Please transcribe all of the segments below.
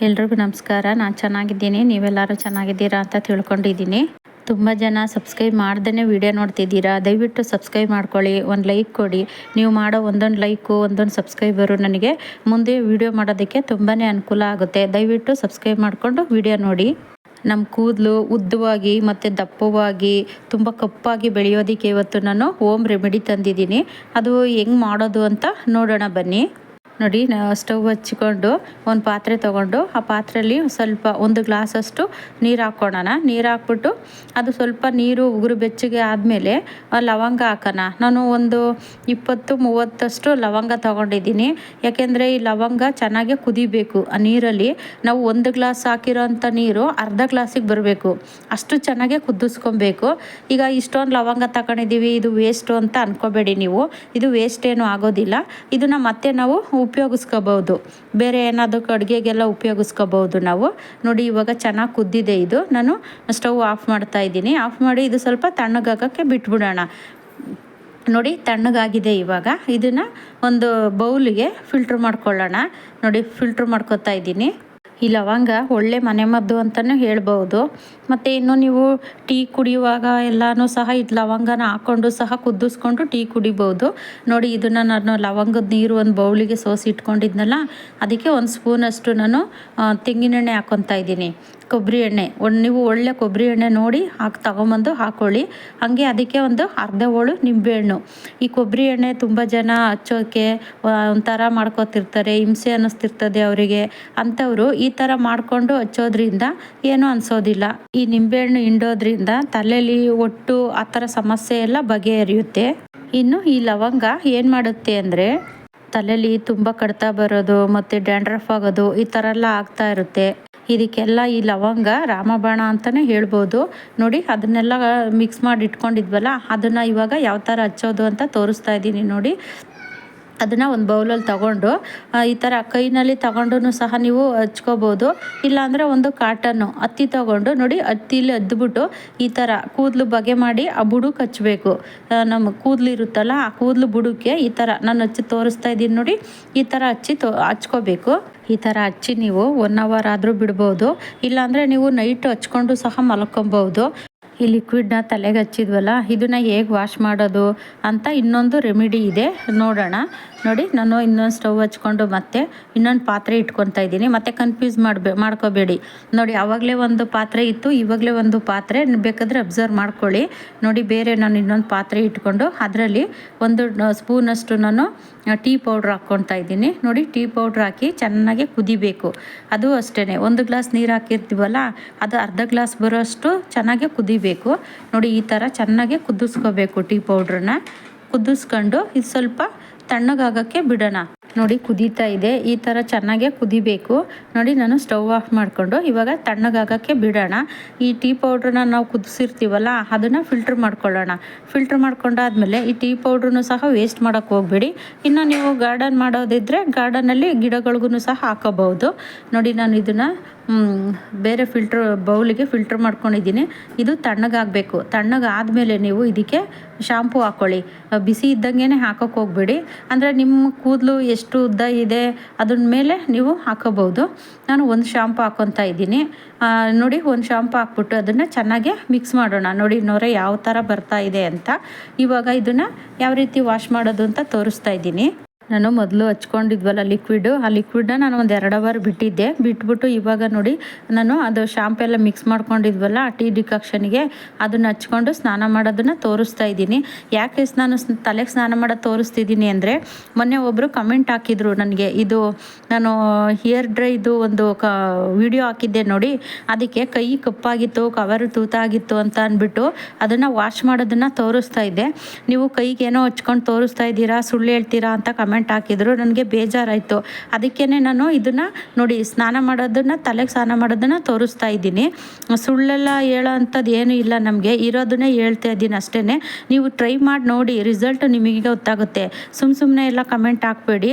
ಎಲ್ರಿಗೂ ನಮಸ್ಕಾರ. ನಾನು ಚೆನ್ನಾಗಿದ್ದೀನಿ, ನೀವೆಲ್ಲರೂ ಚೆನ್ನಾಗಿದ್ದೀರಾ ಅಂತ ತಿಳ್ಕೊಂಡಿದ್ದೀನಿ. ತುಂಬ ಜನ ಸಬ್ಸ್ಕ್ರೈಬ್ ಮಾಡ್ದೇ ವಿಡಿಯೋ ನೋಡ್ತಿದ್ದೀರಾ. ದಯವಿಟ್ಟು ಸಬ್ಸ್ಕ್ರೈಬ್ ಮಾಡ್ಕೊಳ್ಳಿ, ಒಂದು ಲೈಕ್ ಕೊಡಿ. ನೀವು ಮಾಡೋ ಒಂದೊಂದು ಲೈಕು ಒಂದೊಂದು ಸಬ್ಸ್ಕ್ರೈಬರು ನನಗೆ ಮುಂದೆ ವಿಡಿಯೋ ಮಾಡೋದಕ್ಕೆ ತುಂಬಾ ಅನುಕೂಲ ಆಗುತ್ತೆ. ದಯವಿಟ್ಟು ಸಬ್ಸ್ಕ್ರೈಬ್ ಮಾಡಿಕೊಂಡು ವಿಡಿಯೋ ನೋಡಿ. ನಮ್ಮ ಕೂದಲು ಉದ್ದವಾಗಿ ಮತ್ತು ದಪ್ಪವಾಗಿ ತುಂಬ ಕಪ್ಪಾಗಿ ಬೆಳೆಯೋದಕ್ಕೆ ಇವತ್ತು ನಾನು ಹೋಮ್ ರೆಮಿಡಿ ತಂದಿದ್ದೀನಿ. ಅದು ಹೆಂಗೆ ಮಾಡೋದು ಅಂತ ನೋಡೋಣ ಬನ್ನಿ. ನೋಡಿ, ಸ್ಟವ್ ಹಚ್ಚಿಕೊಂಡು ಒಂದು ಪಾತ್ರೆ ತೊಗೊಂಡು ಆ ಪಾತ್ರೆಯಲ್ಲಿ ಸ್ವಲ್ಪ ಒಂದು ಗ್ಲಾಸಷ್ಟು ನೀರು ಹಾಕ್ಕೊಳ್ಳೋಣ. ನೀರು ಹಾಕ್ಬಿಟ್ಟು ಅದು ಸ್ವಲ್ಪ ನೀರು ಉಗುರು ಬೆಚ್ಚಗೆ ಆದಮೇಲೆ ಲವಂಗ ಹಾಕೋಣ. ನಾನು ಒಂದು 20-30 ಲವಂಗ ತೊಗೊಂಡಿದ್ದೀನಿ. ಯಾಕೆಂದರೆ ಈ ಲವಂಗ ಚೆನ್ನಾಗಿ ಕುದಿಬೇಕು. ಆ ನೀರಲ್ಲಿ ನಾವು 1 ಗ್ಲಾಸ್ ಹಾಕಿರೋಂಥ ನೀರು ಅರ್ಧ ಗ್ಲಾಸಿಗೆ ಬರಬೇಕು, ಅಷ್ಟು ಚೆನ್ನಾಗೆ ಕುದಿಸ್ಕೊಬೇಕು. ಈಗ ಇಷ್ಟೊಂದು ಲವಂಗ ತಗೊಂಡಿದ್ದೀವಿ, ಇದು ವೇಸ್ಟು ಅಂತ ಅಂದ್ಕೋಬೇಡಿ ನೀವು. ಇದು ವೇಸ್ಟ್ ಏನೂ ಆಗೋದಿಲ್ಲ. ಇದನ್ನು ಮತ್ತೆ ನಾವು ಉಪಯೋಗಿಸ್ಕೋಬಹುದು, ಬೇರೆ ಏನಾದರೂ ಅಡುಗೆಗೆಲ್ಲ ಉಪಯೋಗಿಸ್ಕೋಬಹುದು ನಾವು. ನೋಡಿ, ಇವಾಗ ಚೆನ್ನಾಗಿ ಕುದ್ದಿದೆ. ಇದು ನಾನು ಸ್ಟವ್ ಆಫ್ ಮಾಡ್ತಾ ಇದ್ದೀನಿ. ಆಫ್ ಮಾಡಿ ಇದು ಸ್ವಲ್ಪ ತಣ್ಣಗಾಗೋಕ್ಕೆ ಬಿಟ್ಬಿಡೋಣ. ನೋಡಿ, ತಣ್ಣಗಾಗಿದೆ. ಇವಾಗ ಇದನ್ನು ಒಂದು ಬೌಲಿಗೆ ಫಿಲ್ಟ್ರ್ ಮಾಡ್ಕೊಳ್ಳೋಣ. ನೋಡಿ, ಫಿಲ್ಟ್ರ್ ಮಾಡ್ಕೊತಾ ಇದ್ದೀನಿ. ಈ ಲವಂಗ ಒಳ್ಳೆ ಮನೆಮದ್ದು ಅಂತಲೂ ಹೇಳ್ಬೋದು. ಮತ್ತು ಇನ್ನು ನೀವು ಟೀ ಕುಡಿಯುವಾಗ ಎಲ್ಲನೂ ಸಹ ಇದು ಲವಂಗನ ಹಾಕ್ಕೊಂಡು ಸಹ ಕುದಿಸ್ಕೊಂಡು ಟೀ ಕುಡಿಬೋದು. ನೋಡಿ, ಇದನ್ನು ನಾನು ಲವಂಗದ ನೀರು ಒಂದು ಬೌಲಿಗೆ ಸೋಸಿ ಇಟ್ಕೊಂಡಿದ್ನಲ್ಲ, ಅದಕ್ಕೆ 1 ಸ್ಪೂನಷ್ಟು ನಾನು ತೆಂಗಿನೆಣ್ಣೆ ಹಾಕ್ಕೊತಾ ಇದ್ದೀನಿ. ಕೊಬ್ಬರಿ ಎಣ್ಣೆ, ನೀವು ಒಳ್ಳೆ ಕೊಬ್ಬರಿ ಎಣ್ಣೆ ನೋಡಿ ತಗೊಂಬಂದು ಹಾಕ್ಕೊಳ್ಳಿ. ಹಾಗೆ ಅದಕ್ಕೆ ಒಂದು ಅರ್ಧ ಹೋಳು ನಿಂಬೆಹಣ್ಣು. ಈ ಕೊಬ್ಬರಿ ಎಣ್ಣೆ ತುಂಬ ಜನ ಹಚ್ಚೋಕ್ಕೆ ಒಂಥರ ಮಾಡ್ಕೊತಿರ್ತಾರೆ, ಹಿಂಸೆ ಅನ್ನಿಸ್ತಿರ್ತದೆ ಅವರಿಗೆ. ಅಂಥವರು ಈ ಥರ ಮಾಡಿಕೊಂಡು ಹಚ್ಚೋದ್ರಿಂದ ಏನೂ ಅನಿಸೋದಿಲ್ಲ. ಈ ನಿಂಬೆಹಣ್ಣು ಹಿಂಡೋದ್ರಿಂದ ತಲೆಯಲ್ಲಿ ಒಟ್ಟು ಆ ಥರ ಸಮಸ್ಯೆ ಎಲ್ಲ ಬಗೆಹರಿಯುತ್ತೆ. ಇನ್ನು ಈ ಲವಂಗ ಏನು ಮಾಡುತ್ತೆ ಅಂದರೆ ತಲೆಯಲ್ಲಿ ತುಂಬ ಕಡಿತ ಬರೋದು ಮತ್ತು ಡ್ಯಾಂಡ್ರಫ್ ಆಗೋದು ಈ ಥರ ಎಲ್ಲ ಆಗ್ತಾ ಇರುತ್ತೆ. ಇದಕ್ಕೆಲ್ಲ ಈ ಲವಂಗ ರಾಮಬಾಣ ಅಂತಲೇ ಹೇಳ್ಬೋದು. ನೋಡಿ, ಅದನ್ನೆಲ್ಲ ಮಿಕ್ಸ್ ಮಾಡಿ ಇಟ್ಕೊಂಡಿದ್ವಲ್ಲ, ಅದನ್ನು ಇವಾಗ ಯಾವ ಥರ ಹಚ್ಚೋದು ಅಂತ ತೋರಿಸ್ತಾ ಇದ್ದೀನಿ. ನೋಡಿ, ಅದನ್ನು ಒಂದು ಬೌಲಲ್ಲಿ ತಗೊಂಡು ಈ ಥರ ಕೈನಲ್ಲಿ ತಗೊಂಡು ಸಹ ನೀವು ಹಚ್ಕೋಬೋದು. ಇಲ್ಲಾಂದರೆ ಒಂದು ಕಾಟನ್ನು ಹತ್ತಿ ತಗೊಂಡು ನೋಡಿ, ಹತ್ತಿಲಿ ಹದ್ಬಿಟ್ಟು ಈ ಥರ ಕೂದಲು ಬಗೆ ಮಾಡಿ ಆ ಬುಡಕ್ಕೆ ಹಚ್ಚಬೇಕು. ನಮ್ಮ ಕೂದಲು ಇರುತ್ತಲ್ಲ, ಆ ಕೂದಲು ಬುಡಕ್ಕೆ ಈ ಥರ ನಾನು ಹಚ್ಚಿ ತೋರಿಸ್ತಾ ಇದ್ದೀನಿ. ನೋಡಿ, ಈ ಥರ ಹಚ್ಕೋಬೇಕು. ಈ ಥರ ಹಚ್ಚಿ ನೀವು 1 ಅವರ್ ಆದರೂ ಬಿಡ್ಬೋದು. ಇಲ್ಲಾಂದರೆ ನೀವು ನೈಟ್ ಹಚ್ಕೊಂಡು ಸಹ ಮಲ್ಕೊಬೋದು. ಈ ಲಿಕ್ವಿಡ್ನ ತಲೆಗೆ ಹಚ್ಚಿದ್ವಲ್ಲ, ಇದನ್ನು ಹೇಗೆ ವಾಶ್ ಮಾಡೋದು ಅಂತ ಇನ್ನೊಂದು ರೆಮಿಡಿ ಇದೆ, ನೋಡೋಣ. ನೋಡಿ, ನಾನು ಇನ್ನೊಂದು ಸ್ಟವ್ ಹಚ್ಕೊಂಡು ಮತ್ತೆ ಇನ್ನೊಂದು ಪಾತ್ರೆ ಇಟ್ಕೊತಾ ಇದ್ದೀನಿ. ಮತ್ತೆ ಕನ್ಫ್ಯೂಸ್ ಮಾಡ್ಕೋಬೇಡಿ. ನೋಡಿ, ಆವಾಗಲೇ ಒಂದು ಪಾತ್ರೆ ಇತ್ತು, ಇವಾಗಲೇ ಒಂದು ಪಾತ್ರೆ, ಬೇಕಾದರೆ ಅಬ್ಸರ್ವ್ ಮಾಡ್ಕೊಳ್ಳಿ. ನೋಡಿ, ಬೇರೆ ನಾನು ಇನ್ನೊಂದು ಪಾತ್ರೆ ಇಟ್ಕೊಂಡು ಅದರಲ್ಲಿ 1 ಸ್ಪೂನಷ್ಟು ನಾನು ಟೀ ಪೌಡ್ರ್ ಹಾಕ್ಕೊತಾ ಇದ್ದೀನಿ. ನೋಡಿ, ಟೀ ಪೌಡ್ರ್ ಹಾಕಿ ಚೆನ್ನಾಗಿ ಕುದಿಬೇಕು. ಅದು ಅಷ್ಟೇ, 1 ಗ್ಲಾಸ್ ನೀರು ಹಾಕಿರ್ತೀವಲ್ಲ, ಅದು ಅರ್ಧ ಗ್ಲಾಸ್ ಬರೋಷ್ಟು ಚೆನ್ನಾಗಿ ಕುದಿಬೇಕು. ನೋಡಿ, ಈ ಥರ ಚೆನ್ನಾಗಿ ಕುದಿಸ್ಕೋಬೇಕು. ಟೀ ಪೌಡ್ರನ್ನ ಕುದಿಸ್ಕೊಂಡು ಇದು ಸ್ವಲ್ಪ ತಣ್ಣಗಾಗೋಕ್ಕೆ ಬಿಡೋಣ. ನೋಡಿ, ಕುದೀತಾ ಇದೆ. ಈ ಥರ ಚೆನ್ನಾಗೇ ಕುದಿಬೇಕು. ನೋಡಿ, ನಾನು ಸ್ಟವ್ ಆಫ್ ಮಾಡಿಕೊಂಡು ಇವಾಗ ತಣ್ಣಗಾಗೋಕ್ಕೆ ಬಿಡೋಣ. ಈ ಟೀ ಪೌಡ್ರನ್ನ ನಾವು ಕುದಿಸಿರ್ತೀವಲ್ಲ, ಅದನ್ನು ಫಿಲ್ಟ್ರ್ ಮಾಡ್ಕೊಳ್ಳೋಣ. ಫಿಲ್ಟ್ರ್ ಮಾಡ್ಕೊಂಡಾದ್ಮೇಲೆ ಈ ಟೀ ಪೌಡ್ರನ್ನು ಸಹ ವೇಸ್ಟ್ ಮಾಡೋಕ್ಕೆ ಹೋಗಬೇಡಿ. ಇನ್ನು ನೀವು ಗಾರ್ಡನ್ ಮಾಡೋದಿದ್ದರೆ ಗಾರ್ಡನಲ್ಲಿ ಗಿಡಗಳಿಗೂ ಸಹ ಹಾಕೋಬಹುದು. ನೋಡಿ, ನಾನು ಇದನ್ನು ಬೇರೆ ಬೌಲಿಗೆ ಫಿಲ್ಟ್ರ್ ಮಾಡ್ಕೊಂಡಿದ್ದೀನಿ. ಇದು ತಣ್ಣಗಾಗಬೇಕು. ತಣ್ಣಗಾದಮೇಲೆ ನೀವು ಇದಕ್ಕೆ ಶಾಂಪೂ ಹಾಕ್ಕೊಳ್ಳಿ. ಬಿಸಿ ಇದ್ದಂಗೆ ಹಾಕೋಕ್ಕೆ ಹೋಗಬೇಡಿ. ಅಂದರೆ ನಿಮ್ಮ ಕೂದಲು ಎಷ್ಟು ಉದ್ದ ಇದೆ ಅದ್ರ ಮೇಲೆ ನೀವು ಹಾಕೋಬಹುದು. ನಾನು ಒಂದು ಶಾಂಪೂ ಹಾಕ್ಕೊತಾ ಇದ್ದೀನಿ. ನೋಡಿ, ಒಂದು ಶಾಂಪೂ ಹಾಕ್ಬಿಟ್ಟು ಅದನ್ನು ಚೆನ್ನಾಗಿ ಮಿಕ್ಸ್ ಮಾಡೋಣ. ನೋಡಿ, ನೊರೆ ಯಾವ ಥರ ಬರ್ತಾ ಇದೆ ಅಂತ. ಇವಾಗ ಇದನ್ನು ಯಾವ ರೀತಿ ವಾಶ್ ಮಾಡೋದು ಅಂತ ತೋರಿಸ್ತಾ ಇದ್ದೀನಿ. ನಾನು ಮೊದಲು ಹಚ್ಕೊಂಡಿದ್ವಲ್ಲ ಲಿಕ್ವಿಡು, ಆ ಲಿಕ್ವಿಡನ್ನ ನಾನು ಒಂದು 2 ಅವರ್ ಬಿಟ್ಬಿಟ್ಟು ಇವಾಗ ನೋಡಿ, ನಾನು ಅದು ಶಾಂಪು ಎಲ್ಲ ಮಿಕ್ಸ್ ಮಾಡ್ಕೊಂಡಿದ್ವಲ್ಲ ಟೀ ಡಿಕಾಕ್ಷನ್ಗೆ, ಅದನ್ನು ಹಚ್ಕೊಂಡು ಸ್ನಾನ ಮಾಡೋದನ್ನು ತೋರಿಸ್ತಾ ಇದ್ದೀನಿ. ಯಾಕೆ ನಾನು ತಲೆಗೆ ಸ್ನಾನ ಮಾಡೋದು ತೋರಿಸ್ತಿದ್ದೀನಿ ಅಂದರೆ, ಮೊನ್ನೆ ಒಬ್ಬರು ಕಮೆಂಟ್ ಹಾಕಿದ್ರು ನನಗೆ. ಇದು ನಾನು ಹೇರ್ ಡ್ರೈದು ಒಂದು ವಿಡಿಯೋ ಹಾಕಿದ್ದೆ ನೋಡಿ, ಅದಕ್ಕೆ ಕೈ ಕಪ್ಪಾಗಿತ್ತು, ಕವರು ತೂತಾಗಿತ್ತು ಅಂತ ಅಂದ್ಬಿಟ್ಟು ಅದನ್ನು ವಾಶ್ ಮಾಡೋದನ್ನು ತೋರಿಸ್ತಾ ಇದ್ದೆ. ನೀವು ಕೈಗೇನೋ ಹಚ್ಕೊಂಡು ತೋರಿಸ್ತಾ ಇದ್ದೀರಾ, ಸುಳ್ಳು ಹೇಳ್ತೀರಾ ಅಂತ ಕಮೆಂಟ್ ಹಾಕಿದ್ರು. ನನಗೆ ಬೇಜಾರಾಯಿತು. ಅದಕ್ಕೇ ನಾನು ಇದನ್ನು ನೋಡಿ, ತಲೆಗೆ ಸ್ನಾನ ಮಾಡೋದನ್ನು ತೋರಿಸ್ತಾ ಇದ್ದೀನಿ. ಸುಳ್ಳೆಲ್ಲ ಹೇಳೋ ಅಂಥದ್ದು ಏನೂ ಇಲ್ಲ, ನಮಗೆ ಇರೋದನ್ನೇ ಹೇಳ್ತಾ ಇದ್ದೀನಿ ಅಷ್ಟೇ. ನೀವು ಟ್ರೈ ಮಾಡಿ ನೋಡಿ, ರಿಸಲ್ಟ್ ನಿಮಗೆ ಗೊತ್ತಾಗುತ್ತೆ. ಸುಮ್ಮನೆ ಎಲ್ಲ ಕಮೆಂಟ್ ಹಾಕಬೇಡಿ.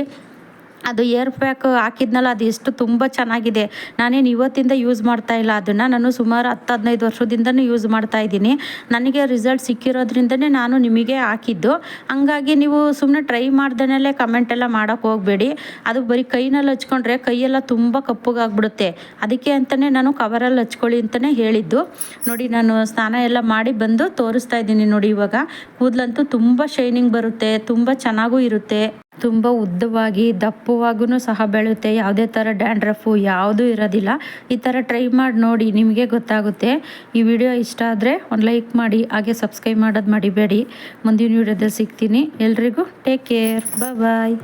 ಅದು ಏರ್ ಪ್ಯಾಕ್ ಹಾಕಿದ್ನಲ್ಲ ಅದು ಎಷ್ಟು ತುಂಬ ಚೆನ್ನಾಗಿದೆ. ನಾನೇನು ಇವತ್ತಿಂದ ಯೂಸ್ ಮಾಡ್ತಾ ಇಲ್ಲ ಅದನ್ನು, ನಾನು ಸುಮಾರು 10-15 ವರ್ಷದಿಂದನೂ ಯೂಸ್ ಮಾಡ್ತಾ ಇದ್ದೀನಿ. ನನಗೆ ರಿಸಲ್ಟ್ ಸಿಕ್ಕಿರೋದ್ರಿಂದನೇ ನಾನು ನಿಮಗೆ ಹಾಕಿದ್ದು. ಹಂಗಾಗಿ ನೀವು ಸುಮ್ಮನೆ ಟ್ರೈ ಮಾಡ್ದನಲ್ಲೇ ಕಮೆಂಟ್ ಎಲ್ಲ ಮಾಡೋಕ್ಕೆ ಹೋಗಬೇಡಿ. ಅದು ಬರೀ ಕೈನಲ್ಲಿ ಹಚ್ಕೊಂಡ್ರೆ ಕೈಯೆಲ್ಲ ತುಂಬ ಕಪ್ಪಗಾಗ್ಬಿಡುತ್ತೆ. ಅದಕ್ಕೆ ಅಂತಲೇ ನಾನು ಕವರಲ್ಲಿ ಹಚ್ಕೊಳ್ಳಿ ಅಂತಲೇ ಹೇಳಿದ್ದು. ನೋಡಿ ನಾನು ಸ್ನಾನ ಎಲ್ಲ ಮಾಡಿ ಬಂದು ತೋರಿಸ್ತಾ ಇದ್ದೀನಿ. ನೋಡಿ ಇವಾಗ ಕೂದಲಂತೂ ತುಂಬ ಶೈನಿಂಗ್ ಬರುತ್ತೆ, ತುಂಬ ಚೆನ್ನಾಗೂ ಇರುತ್ತೆ, ತುಂಬ ಉದ್ದವಾಗಿ ದಪ್ಪವಾಗೂ ಸಹ ಬೆಳೆಯುತ್ತೆ. ಯಾವುದೇ ಥರ ಡ್ಯಾಂಡ್ರಫು ಯಾವುದೂ ಇರೋದಿಲ್ಲ. ಈ ಥರ ಟ್ರೈ ಮಾಡಿ ನೋಡಿ, ನಿಮಗೆ ಗೊತ್ತಾಗುತ್ತೆ. ಈ ವಿಡಿಯೋ ಇಷ್ಟ ಆದರೆ ಒಂದು ಲೈಕ್ ಮಾಡಿ, ಹಾಗೆ ಸಬ್ಸ್ಕ್ರೈಬ್ ಮಾಡೋದು ಮರಿಬೇಡಿ. ಮುಂದಿನ ವಿಡಿಯೋದಲ್ಲಿ ಸಿಗ್ತೀನಿ. ಎಲ್ರಿಗೂ ಟೇಕ್ ಕೇರ್, ಬಾಯ್.